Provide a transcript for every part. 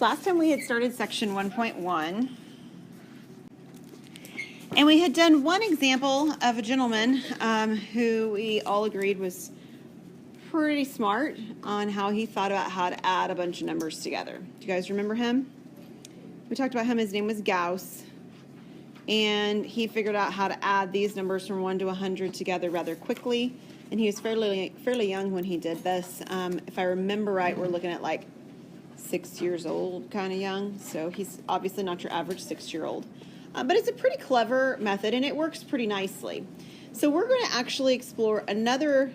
Last time we had started section 1.1, and we had done one example of a gentleman who we all agreed was pretty smart on how he thought about how to add a bunch of numbers together. Do you guys remember him? We talked about him. His name was Gauss, and he figured out how to add these numbers from 1 to 100 together rather quickly, and he was fairly young when he did this. If I remember right, we're looking at like 6 years old, kind of young, so he's obviously not your average 6-year-old. But it's a pretty clever method, and it works pretty nicely. So we're going to actually explore another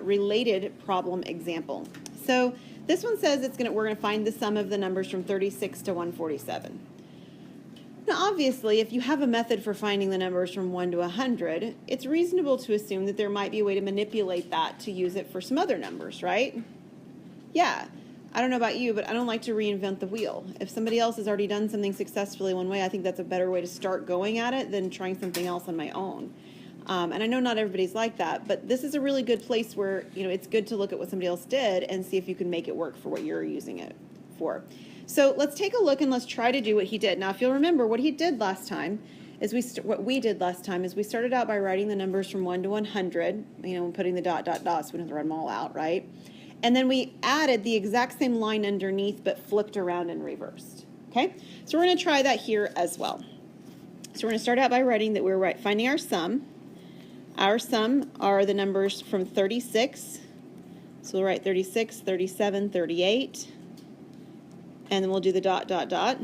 related problem example. So this one says we're going to find the sum of the numbers from 36 to 147. Now, obviously, if you have a method for finding the numbers from 1 to 100, it's reasonable to assume that there might be a way to manipulate that to use it for some other numbers, right? Yeah. I don't know about you, but I don't like to reinvent the wheel. If somebody else has already done something successfully one way, I think that's a better way to start going at it than trying something else on my own. And I know not everybody's like that, but this is a really good place where, it's good to look at what somebody else did and see if you can make it work for what you're using it for. So let's take a look and let's try to do what he did. Now, if you'll remember, what we did last time is we started out by writing the numbers from 1 to 100, putting the dot, dot, dots, so we don't have to write them all out, right? And then we added the exact same line underneath, but flipped around and reversed, okay? So we're going to try that here as well. So we're going to start out by writing that we're finding our sum. Our sum are the numbers from 36. So we'll write 36, 37, 38. And then we'll do the dot, dot, dot.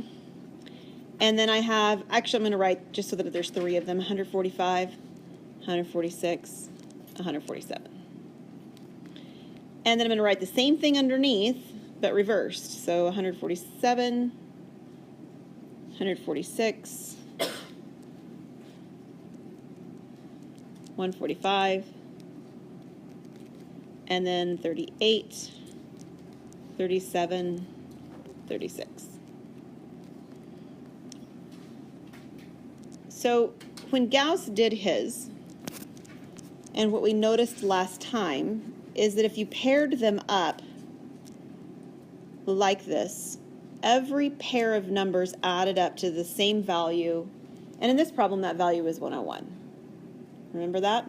And then I'm going to write, just so that there's 3 of them, 145, 146, 147. And then I'm going to write the same thing underneath, but reversed. So 147, 146, 145, and then 38, 37, 36. So when Gauss did his, and what we noticed last time is that if you paired them up like this, every pair of numbers added up to the same value, and in this problem that value is 101. Remember that?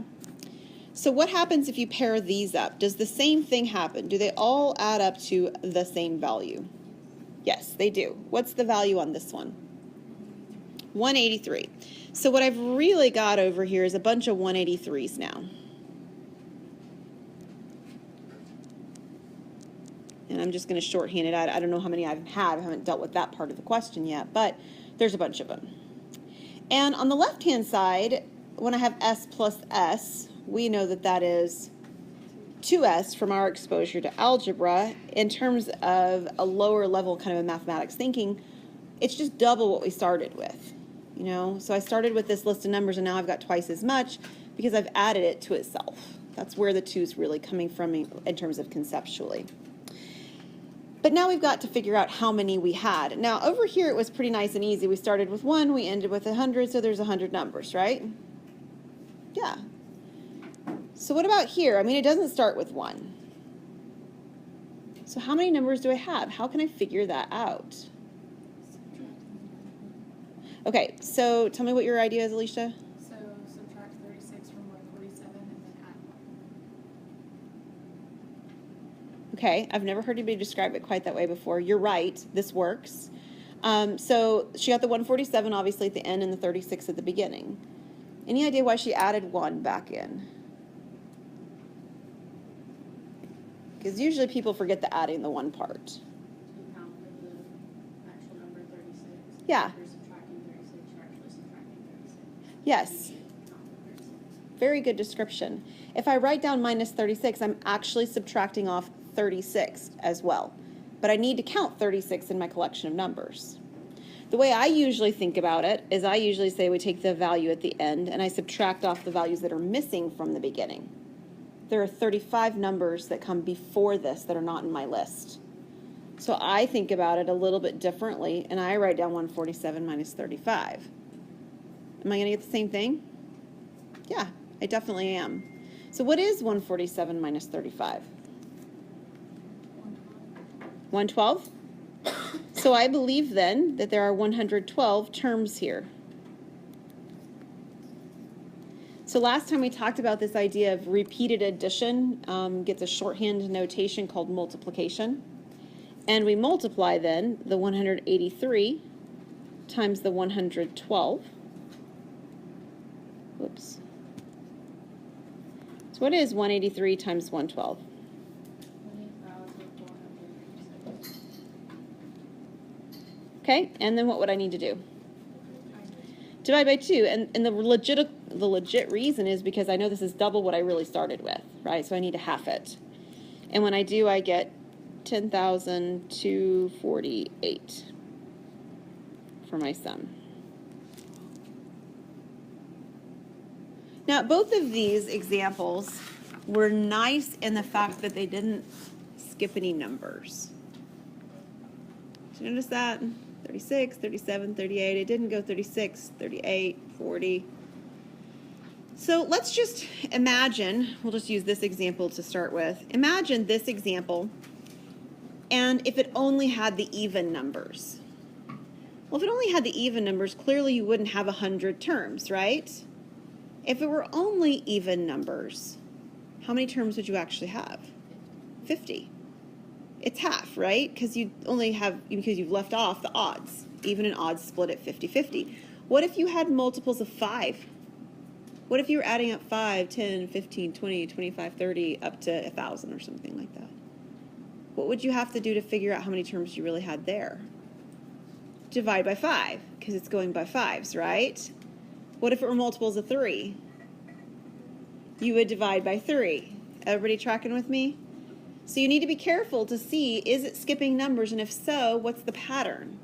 So what happens if you pair these up? Does the same thing happen? Do they all add up to the same value? Yes, they do. What's the value on this one? 183. So what I've really got over here is a bunch of 183s now. And I'm just going to shorthand it. I don't know how many I've had. I haven't dealt with that part of the question yet, but there's a bunch of them. And on the left-hand side, when I have s plus s, we know that that is 2s from our exposure to algebra. In terms of a lower level kind of a mathematics thinking, it's just double what we started with. So I started with this list of numbers, and now I've got twice as much because I've added it to itself. That's where the 2 is really coming from in terms of conceptually. But now we've got to figure out how many we had. Now, over here, it was pretty nice and easy. We started with 1, we ended with 100, so there's 100 numbers, right? Yeah. So what about here? It doesn't start with 1. So how many numbers do I have? How can I figure that out? Okay, so tell me what your idea is, Alicia. So subtract 36 from 147 and then add 1. Okay, I've never heard anybody describe it quite that way before. You're right, this works. So she got the 147 obviously at the end and the 36 at the beginning. Any idea why she added 1 back in? Because usually people forget the adding the 1 part. To account for the actual number 36. Yeah. If you're subtracting 36, you're actually subtracting 36. Yes. Very good description. If I write down minus 36, I'm actually subtracting off 36 as well. But I need to count 36 in my collection of numbers. The way I usually think about it is I usually say we take the value at the end and I subtract off the values that are missing from the beginning. There are 35 numbers that come before this that are not in my list. So I think about it a little bit differently, and I write down 147 minus 35. Am I going to get the same thing? Yeah, I definitely am. So what is 147 minus 35? 112? So So I believe then that there are 112 terms here. So last time we talked about this idea of repeated addition gets a shorthand notation called multiplication. And we multiply then the 183 times the 112. Whoops. So what is 183 times 112? 20,436. Okay, and then what would I need to do? Divide by 2, and the legit reason is because I know this is double what I really started with, right? So I need to half it. And when I do, I get 10,248 for my sum. Now, both of these examples were nice in the fact that they didn't skip any numbers. Did you notice that? 36, 37, 38. It didn't go 36, 38, 40. So let's just imagine, we'll just use this example to start with. Imagine this example, and if it only had the even numbers. Well, if it only had the even numbers, clearly you wouldn't have 100 terms, right? If it were only even numbers, how many terms would you actually have? 50. It's half, right? Because you've left off the odds. Even and odds split at 50-50. What if you had multiples of 5? What if you were adding up 5, 10, 15, 20, 25, 30, up to 1,000 or something like that? What would you have to do to figure out how many terms you really had there? Divide by 5, because it's going by 5s, right? What if it were multiples of 3? You would divide by 3. Everybody tracking with me? So you need to be careful to see, is it skipping numbers? And if so, what's the pattern?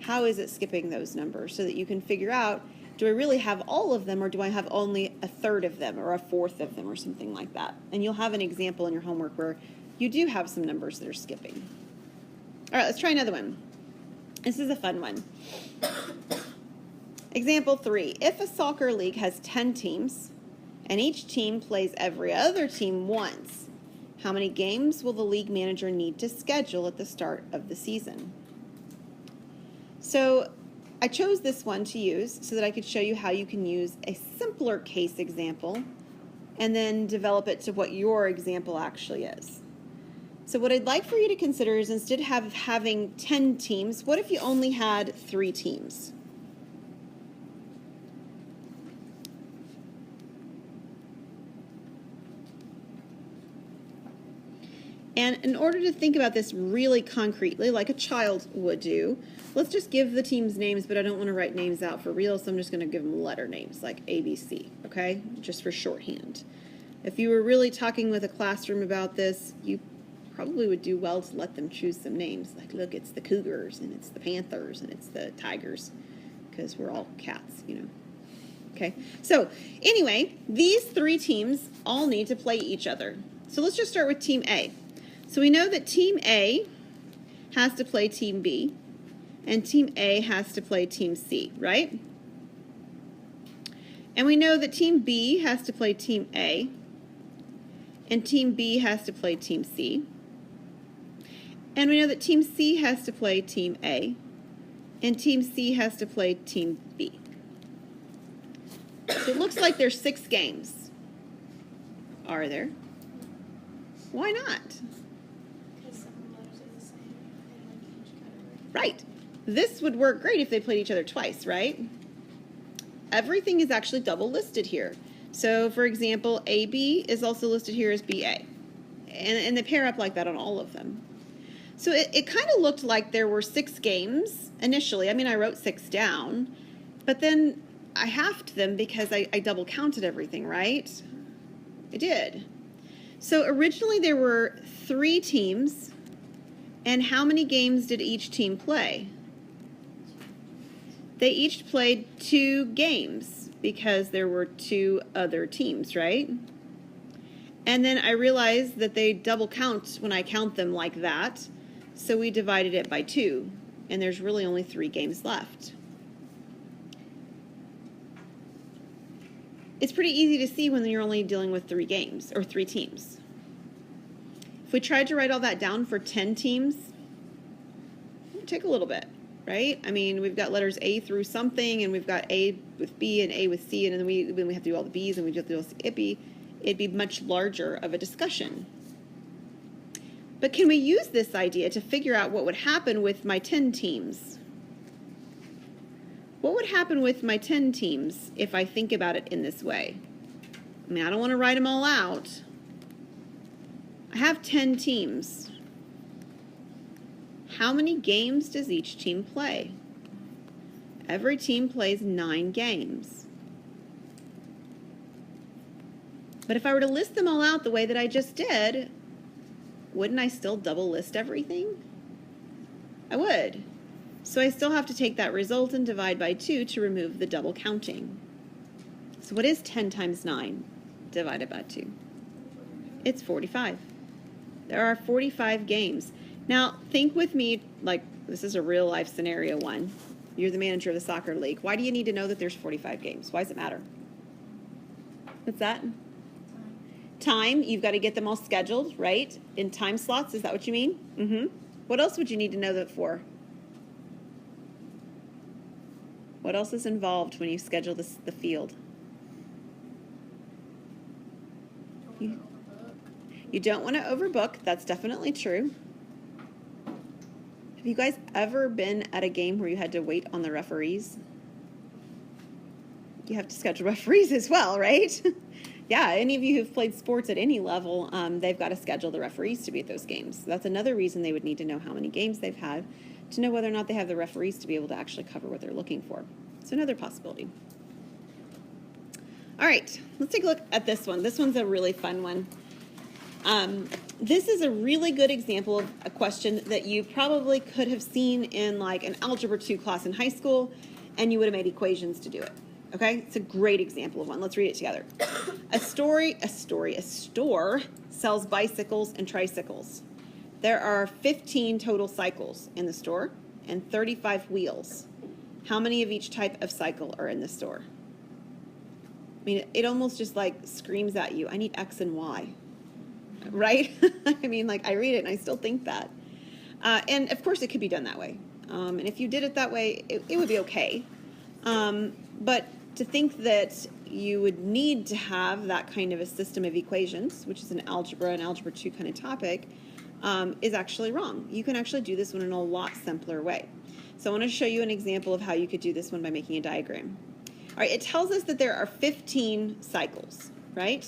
How is it skipping those numbers? So that you can figure out, do I really have all of them, or do I have only a third of them or a fourth of them or something like that? And you'll have an example in your homework where you do have some numbers that are skipping. All right, let's try another one. This is a fun one. Example 3. If a soccer league has 10 teams and each team plays every other team once, how many games will the league manager need to schedule at the start of the season? So I chose this one to use so that I could show you how you can use a simpler case example and then develop it to what your example actually is. So what I'd like for you to consider is, instead of having 10 teams, what if you only had 3 teams? And in order to think about this really concretely, like a child would do, let's just give the teams names, but I don't want to write names out for real, so I'm just going to give them letter names, like A, B, C, okay? Just for shorthand. If you were really talking with a classroom about this, you probably would do well to let them choose some names. Like, look, it's the Cougars, and it's the Panthers, and it's the Tigers, because we're all cats, you know. Okay, so anyway, these 3 teams all need to play each other. So let's just start with Team A. So we know that Team A has to play Team B, and Team A has to play Team C, right? And we know that Team B has to play Team A, and Team B has to play Team C. And we know that Team C has to play Team A, and Team C has to play Team B. So it looks like there's 6 games. Are there? Why not? Because some of the letters are the same in like each category. Right. This would work great if they played each other twice, right? Everything is actually double listed here. So, for example, AB is also listed here as BA. And they pair up like that on all of them. So it kind of looked like there were 6 games initially. I mean, I wrote 6 down, but then I halved them because I double counted everything, right? I did. So originally there were 3 teams, and how many games did each team play? They each played 2 games because there were 2 other teams, right? And then I realized that they double count when I count them like that, so we divided it by 2, and there's really only 3 games left. It's pretty easy to see when you're only dealing with 3 games, or 3 teams. If we tried to write all that down for 10 teams, take a little bit, right? I mean, we've got letters A through something, and we've got A with B and A with C, and then we have to do all the B's, and we have to do all the it'd be much larger of a discussion. But can we use this idea to figure out what would happen with my 10 teams? What would happen with my 10 teams if I think about it in this way? I mean, I don't want to write them all out. I have 10 teams. How many games does each team play? Every team plays 9 games. But if I were to list them all out the way that I just did, wouldn't I still double list everything? I would. So I still have to take that result and divide by 2 to remove the double counting. So what is 10 times 9 divided by 2? It's 45. There are 45 games. Now, think with me, like this is a real life scenario one. You're the manager of the soccer league. Why do you need to know that there's 45 games? Why does it matter? What's that? Time. You've got to get them all scheduled, right? In time slots. Is that what you mean? Mm-hmm. What else would you need to know that for? What else is involved when you schedule the field? You don't want to overbook. That's definitely true. Have you guys ever been at a game where you had to wait on the referees? You have to schedule referees as well, right? Yeah, any of you who've played sports at any level, they've got to schedule the referees to be at those games. So that's another reason they would need to know how many games they've had to know whether or not they have the referees to be able to actually cover what they're looking for. It's another possibility. All right, let's take a look at this one. This one's a really fun one. This is a really good example of a question that you probably could have seen in like an Algebra 2 class in high school, and you would have made equations to do it. Okay, it's a great example of one. Let's read it together. A store sells bicycles and tricycles. There are 15 total cycles in the store and 35 wheels. How many of each type of cycle are in the store? I mean, it almost just like screams at you, I need X and Y, right? I mean, like I read it and I still think that. And of course it could be done that way. And if you did it that way, it would be okay. But to think that you would need to have that kind of a system of equations, which is an Algebra 2 kind of topic, is actually wrong. You can actually do this one in a lot simpler way. So I want to show you an example of how you could do this one by making a diagram. All right, it tells us that there are 15 cycles, right?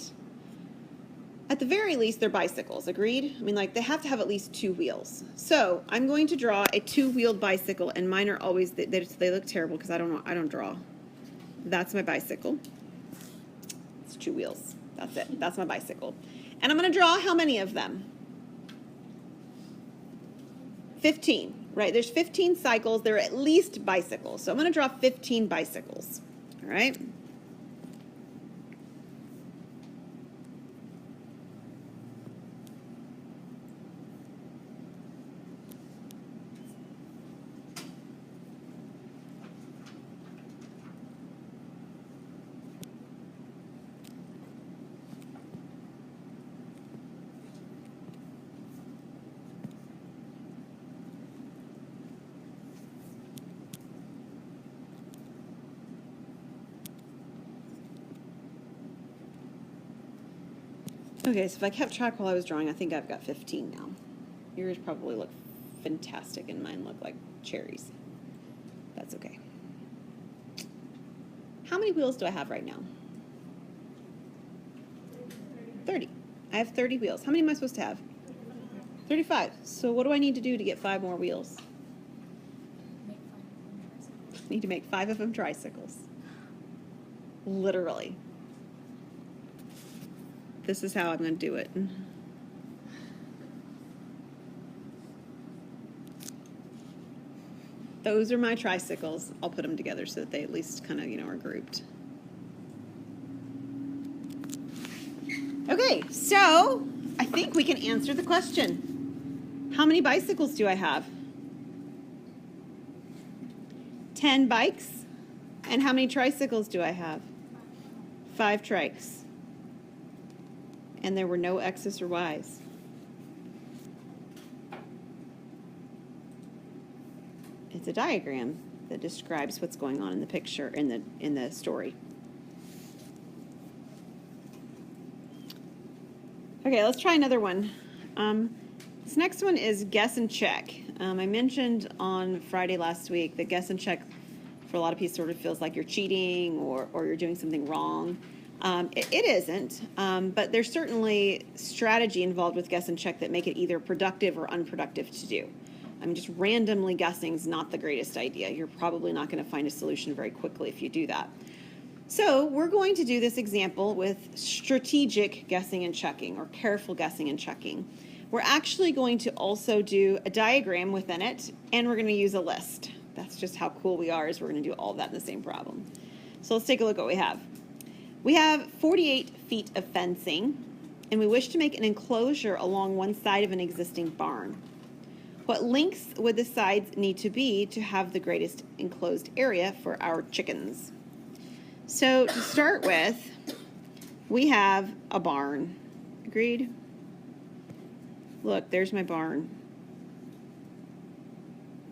At the very least, they're bicycles, agreed? I mean, like, they have to have at least 2 wheels. So I'm going to draw a 2-wheeled bicycle, and mine are always, they look terrible because I don't draw. That's my bicycle. It's 2 wheels. That's it. That's my bicycle. And I'm going to draw how many of them? 15, right? There's 15 cycles. They're at least bicycles. So I'm going to draw 15 bicycles, all right? Okay, so if I kept track while I was drawing, I think I've got 15 now. Yours probably look fantastic and mine look like cherries. That's okay. How many wheels do I have right now? 30. I have 30 wheels. How many am I supposed to have? 35. So what do I need to do to get 5 more wheels? I need to make 5 of them tricycles. Literally. This is how I'm going to do it. Those are my tricycles. I'll put them together so that they at least kind of, are grouped. Okay, so I think we can answer the question. How many bicycles do I have? 10 bikes. And how many tricycles do I have? 5 trikes. And there were no X's or Y's. It's a diagram that describes what's going on in the picture, in the story. Okay, let's try another one. This next one is guess and check. I mentioned on Friday last week that guess and check for a lot of people sort of feels like you're cheating or you're doing something wrong. It isn't, but there's certainly strategy involved with guess and check that make it either productive or unproductive to do. I mean, just randomly guessing is not the greatest idea. You're probably not going to find a solution very quickly if you do that. So we're going to do this example with strategic guessing and checking, or careful guessing and checking. We're actually going to also do a diagram within it, and we're going to use a list. That's just how cool we are, is we're going to do all that in the same problem. So let's take a look at what we have. We have 48 feet of fencing, and we wish to make an enclosure along one side of an existing barn. What lengths would the sides need to be to have the greatest enclosed area for our chickens? So to start with, we have a barn. Agreed? Look, there's my barn.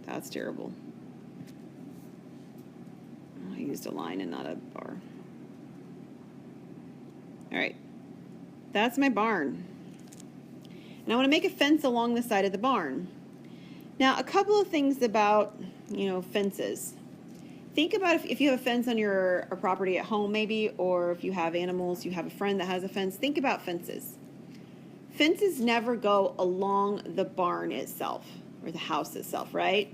That's terrible. I used a line and not a bar. All right, that's my barn. And I want to make a fence along the side of the barn. Now, a couple of things about, fences. Think about if you have a fence on your property at home maybe, or if you have animals, you have a friend that has a fence. Think about fences. Fences never go along the barn itself or the house itself, right?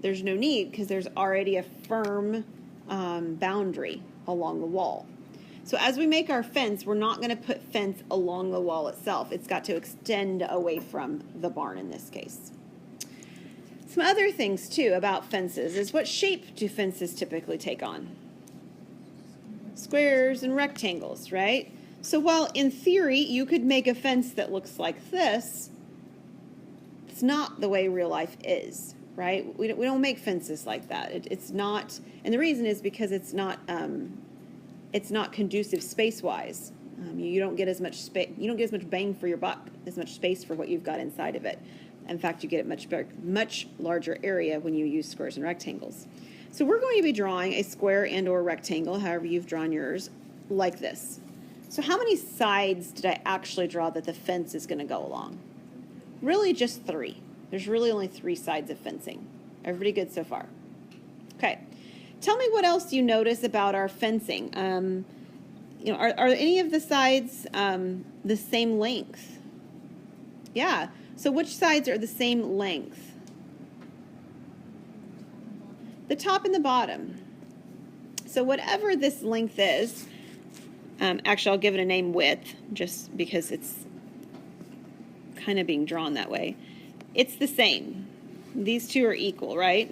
There's no need because there's already a firm boundary along the wall. So as we make our fence, we're not going to put fence along the wall itself. It's got to extend away from the barn in this case. Some other things, too, about fences is what shape do fences typically take on? Squares and rectangles, right? So while in theory you could make a fence that looks like this, it's not the way real life is, right? We don't make fences like that. It's not, and the reason is because it's not conducive space-wise. You don't get as much space. You don't get as much bang for your buck, as much space for what you've got inside of it. In fact, you get a much larger area when you use squares and rectangles. So we're going to be drawing a square and or rectangle, however you've drawn yours, like this. So how many sides did I actually draw that the fence is going to go along? Really just 3. There's really only 3 sides of fencing. Everybody good so far? Okay. Tell me what else you notice about our fencing. Are any of the sides the same length? Yeah. So which sides are the same length? The top and the bottom. So whatever this length is, actually I'll give it a name width, just because it's kind of being drawn that way. It's the same. These two are equal, right?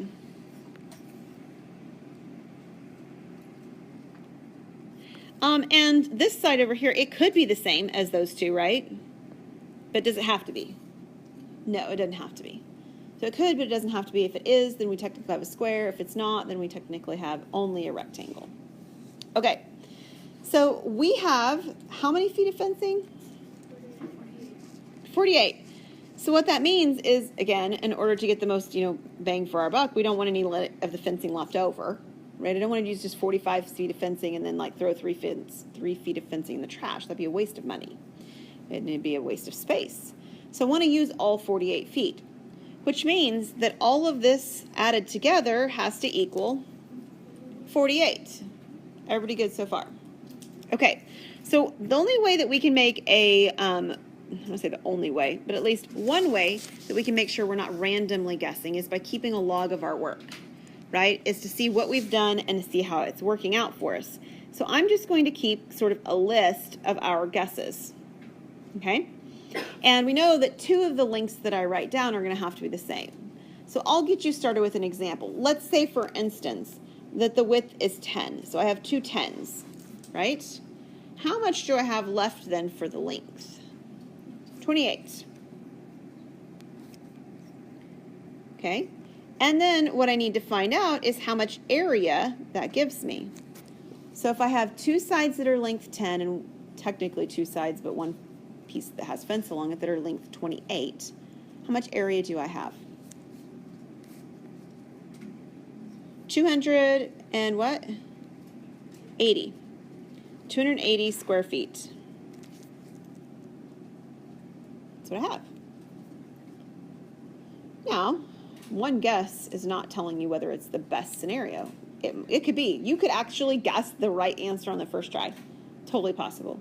And this side over here, it could be the same as those two, right? But does it have to be? No, it doesn't have to be. So it could, but it doesn't have to be. If it is, then we technically have a square. If it's not, then we technically have only a rectangle. Okay, so we have how many feet of fencing? 48. So what that means is, again, in order to get the most, bang for our buck, we don't want any of the fencing left over, right? I don't want to use just 45 feet of fencing and then throw 3 feet of fencing in the trash. That'd be a waste of money. It'd be a waste of space. So I want to use all 48 feet, which means that all of this added together has to equal 48. Everybody good so far? Okay, so the only way that we can make I don't want to say the only way, but at least one way that we can make sure we're not randomly guessing is by keeping a log of our work, right? Is to see what we've done and to see how it's working out for us. So I'm just going to keep sort of a list of our guesses, okay? And we know that 2 of the lengths that I write down are going to have to be the same. So I'll get you started with an example. Let's say, for instance, that the width is 10. So I have 2 10s, right? How much do I have left then for the length? 28. Okay. And then what I need to find out is how much area that gives me. So if I have 2 sides that are length 10, and technically 2 sides, but one piece that has fence along it that are length 28, how much area do I have? 200 and what? 80. 280 square feet. That's what I have. Now, one guess is not telling you whether it's the best scenario. It could be. You could actually guess the right answer on the first try. Totally possible.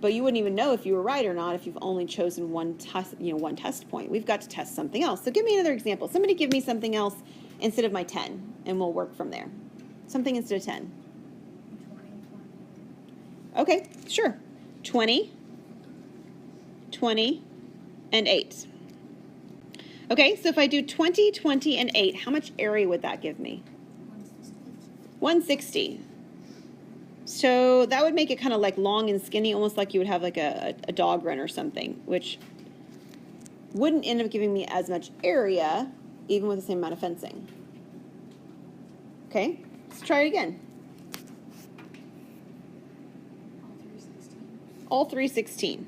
But you wouldn't even know if you were right or not if you've only chosen one test point. We've got to test something else. So give me another example. Somebody give me something else instead of my 10, and we'll work from there. Something instead of 10. 20. Okay, sure. 20, 20, and 8. Okay, so if I do 20, 20, and 8, how much area would that give me? 160. So that would make it kind of like long and skinny, almost like you would have like a dog run or something, which wouldn't end up giving me as much area, even with the same amount of fencing. Okay, let's try it again. All 316.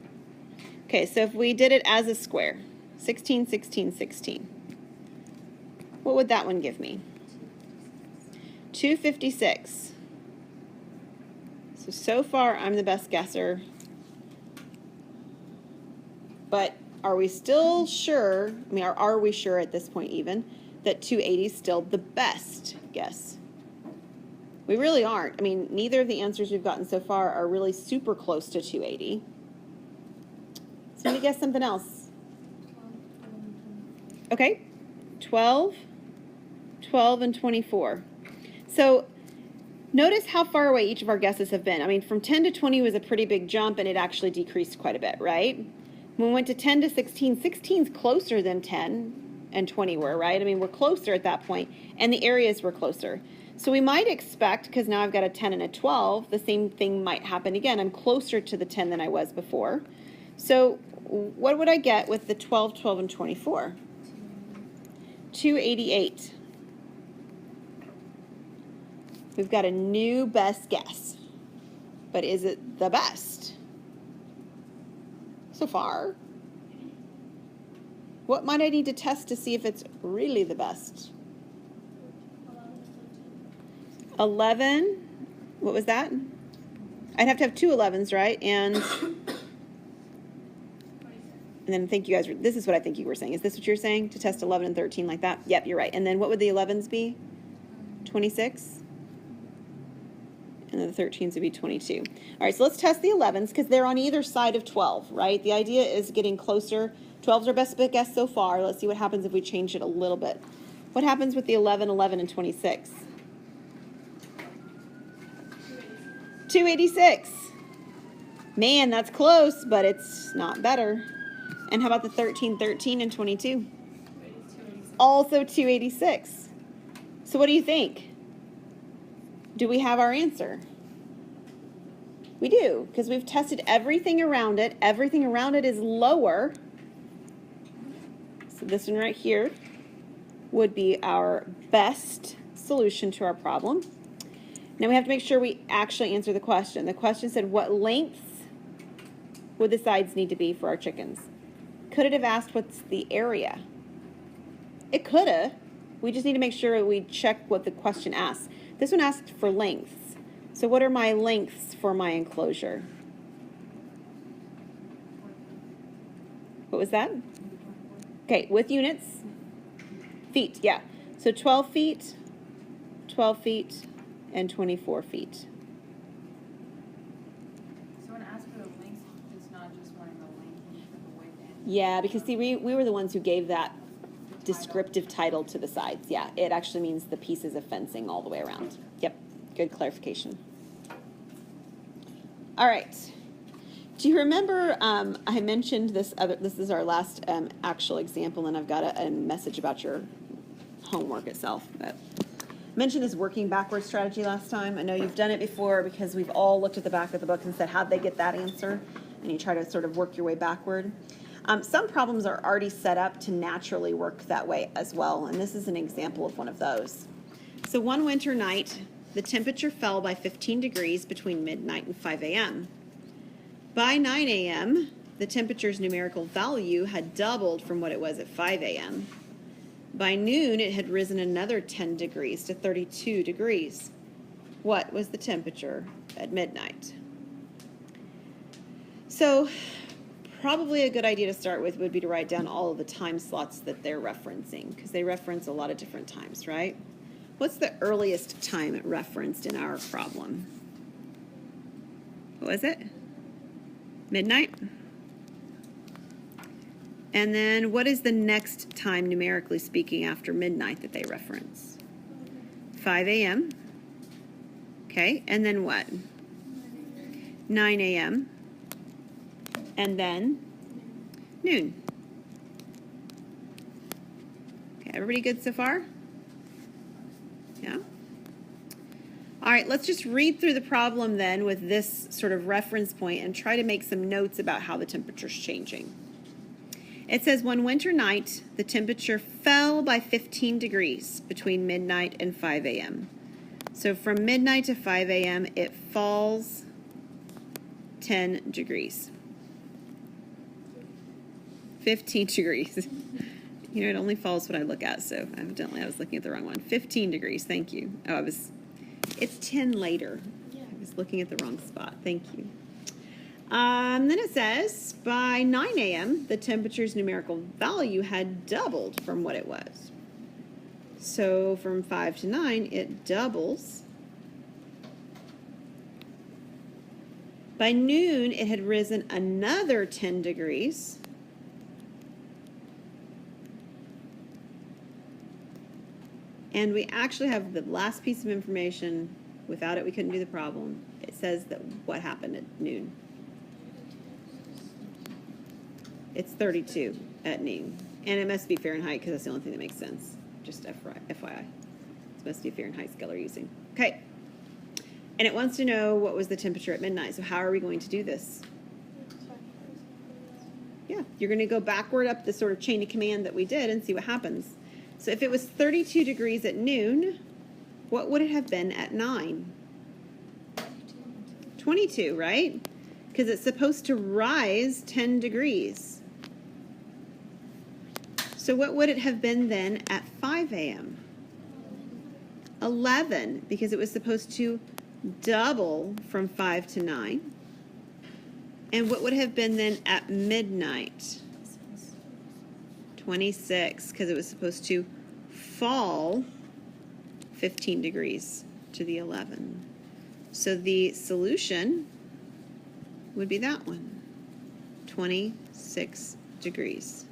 Okay, so if we did it as a square, 16, 16, 16. What would that one give me? 256. So far, I'm the best guesser. But are we still sure, I mean, are we sure at this point even, that 280 is still the best guess? We really aren't. I mean, neither of the answers we've gotten so far are really super close to 280. So let me guess something else. Okay, 12, 12, and 24. So notice how far away each of our guesses have been. I mean, from 10 to 20 was a pretty big jump, and it actually decreased quite a bit, right? When we went to 10 to 16, 16 is closer than 10 and 20 were, right? I mean, we're closer at that point, and the areas were closer. So we might expect, because now I've got a 10 and a 12, the same thing might happen again. I'm closer to the 10 than I was before. So what would I get with the 12, 12, and 24? 288. We've got a new best guess. But is it the best? So far. What might I need to test to see if it's really the best? 11. What was that? I'd have to have two 11s, right? And then I think you guys were, this is what I think you were saying. Is this what you're saying? To test 11 and 13 like that? Yep, you're right. And then what would the 11s be? 26? And then the 13s would be 22. All right, so let's test the 11s because they're on either side of 12, right? The idea is getting closer. 12's our best guess so far. Let's see what happens if we change it a little bit. What happens with the 11, 11, and 26? 286. Man, that's close, but it's not better. And how about the 13, 13, and 22? Also 286. So what do you think? Do we have our answer? We do, because we've tested everything around it. Everything around it is lower. So this one right here would be our best solution to our problem. Now we have to make sure we actually answer the question. The question said, what lengths would the sides need to be for our chickens? Could it have asked what's the area? It could have. We just need to make sure we check what the question asks. This one asked for lengths. So what are my lengths for my enclosure? What was that? Okay, with units. Feet, yeah. So 12 feet, 12 feet, and 24 feet. So when it asks for the length, it's not just wanting the length for the width and Yeah, because see, we were the ones who gave that descriptive title to the sides. Yeah, it actually means the pieces of fencing all the way around. Yep, good clarification. All right. Do you remember I mentioned this is our last actual example, and I've got a message about your homework itself. But I mentioned this working backwards strategy last time. I know you've done it before because we've all looked at the back of the book and said, how'd they get that answer? And you try to sort of work your way backward. Some problems are already set up to naturally work that way as well, and this is an example of one of those. So one winter night, the temperature fell by 15 degrees between midnight and 5 a.m. By 9 a.m., the temperature's numerical value had doubled from what it was at 5 a.m. By noon, it had risen another 10 degrees to 32 degrees. What was the temperature at midnight? So, probably a good idea to start with would be to write down all of the time slots that they're referencing, because they reference a lot of different times, right? What's the earliest time referenced in our problem? What was it? Midnight? And then what is the next time, numerically speaking, after midnight that they reference? 5 a.m. Okay, and then what? 9 a.m. And then noon. Okay, everybody good so far? Yeah? All right, let's just read through the problem then with this sort of reference point and try to make some notes about how the temperature's changing. It says, one winter night, the temperature fell by 15 degrees between midnight and 5 a.m. So from midnight to 5 a.m., it falls 10 degrees. 15 degrees. You know, it only falls what I look at, so evidently I was looking at the wrong one. 15 degrees, thank you. Oh, it's 10 later. Yeah. I was looking at the wrong spot, thank you. Then it says, by 9 a.m., the temperature's numerical value had doubled from what it was. So from 5 to 9, it doubles. By noon, it had risen another 10 degrees. And we actually have the last piece of information. Without it, we couldn't do the problem. It says that what happened at noon. It's 32 at noon. And it must be Fahrenheit because that's the only thing that makes sense. Just FYI. It must be a Fahrenheit scale we're using. Okay. And it wants to know what was the temperature at midnight. So how are we going to do this? Yeah, you're going to go backward up the sort of chain of command that we did and see what happens. So if it was 32 degrees at noon, what would it have been at 9? 22, right? Because it's supposed to rise 10 degrees. So what would it have been then at 5 a.m.? 11, because it was supposed to double from 5 to 9. And what would have been then at midnight? 26, because it was supposed to fall 15 degrees to the 11. So the solution would be that one, 26 degrees.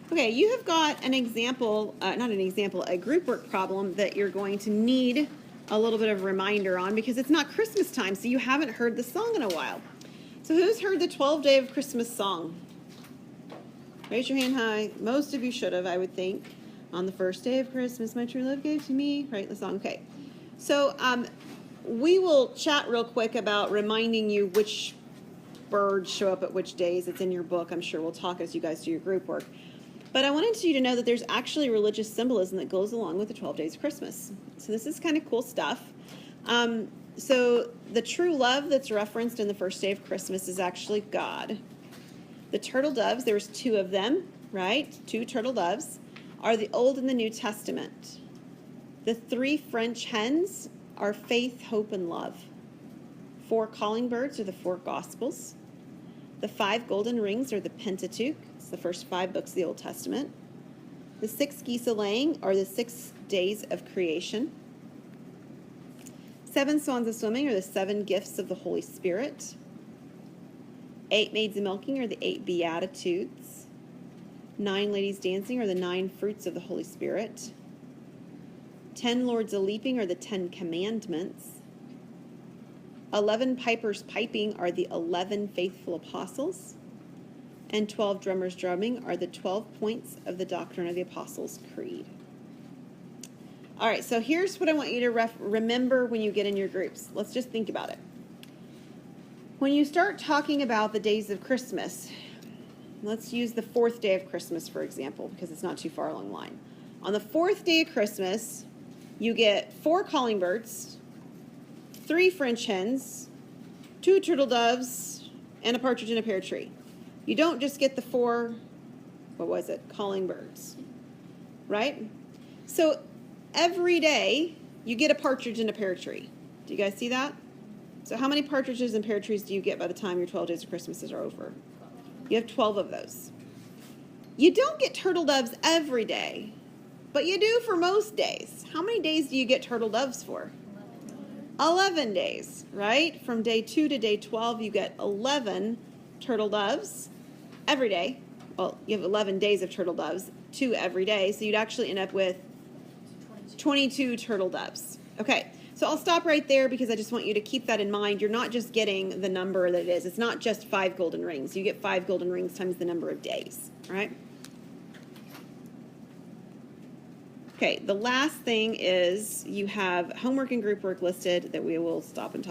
Okay, you have got an example, not an example, a group work problem that you're going to need a little bit of reminder on because it's not Christmas time, so you haven't heard the song in a while. So who's heard the 12 Day of Christmas song? Raise your hand high. Most of you should have, I would think. On the first day of Christmas, my true love gave to me. Right, the song. Okay. So we will chat real quick about reminding you which birds show up at which days. It's in your book. I'm sure we'll talk as you guys do your group work. But I wanted you to know that there's actually religious symbolism that goes along with the 12 days of Christmas. So this is kind of cool stuff. So the true love that's referenced in the first day of Christmas is actually God. The turtle doves, there's 2 of them, right? 2 turtle doves are the Old and the New Testament. The 3 French hens are faith, hope, and love. 4 calling birds are the 4 Gospels. The 5 golden rings are the Pentateuch. It's the first 5 books of the Old Testament. The 6 geese a-laying are the 6 days of creation. 7 swans a-swimming are the 7 gifts of the Holy Spirit. 8 maids a-milking are the 8 Beatitudes. 9 ladies dancing are the 9 fruits of the Holy Spirit. 10 lords a-leaping are the 10 commandments. 11 pipers piping are the 11 faithful apostles. And 12 drummers drumming are the 12 points of the doctrine of the Apostles' Creed. All right, so here's what I want you to remember when you get in your groups. Let's just think about it. When you start talking about the days of Christmas, let's use the 4th day of Christmas, for example, because it's not too far along the line. On the 4th day of Christmas, you get 4 calling birds, 3 French hens, 2 turtle doves, and a partridge in a pear tree. You don't just get the 4, what was it, calling birds, right? So every day you get a partridge in a pear tree. Do you guys see that? So how many partridges and pear trees do you get by the time your 12 days of Christmases are over? You have 12 of those. You don't get turtle doves every day, but you do for most days. How many days do you get turtle doves for? 11 days, right? From day 2 to day 12, you get 11 turtle doves every day. Well, you have 11 days of turtle doves, 2 every day, so you'd actually end up with 22 turtle doves. Okay, so I'll stop right there because I just want you to keep that in mind. You're not just getting the number that it is. It's not just 5 golden rings. You get 5 golden rings times the number of days, all right? Okay, the last thing is you have homework and group work listed that we will stop and talk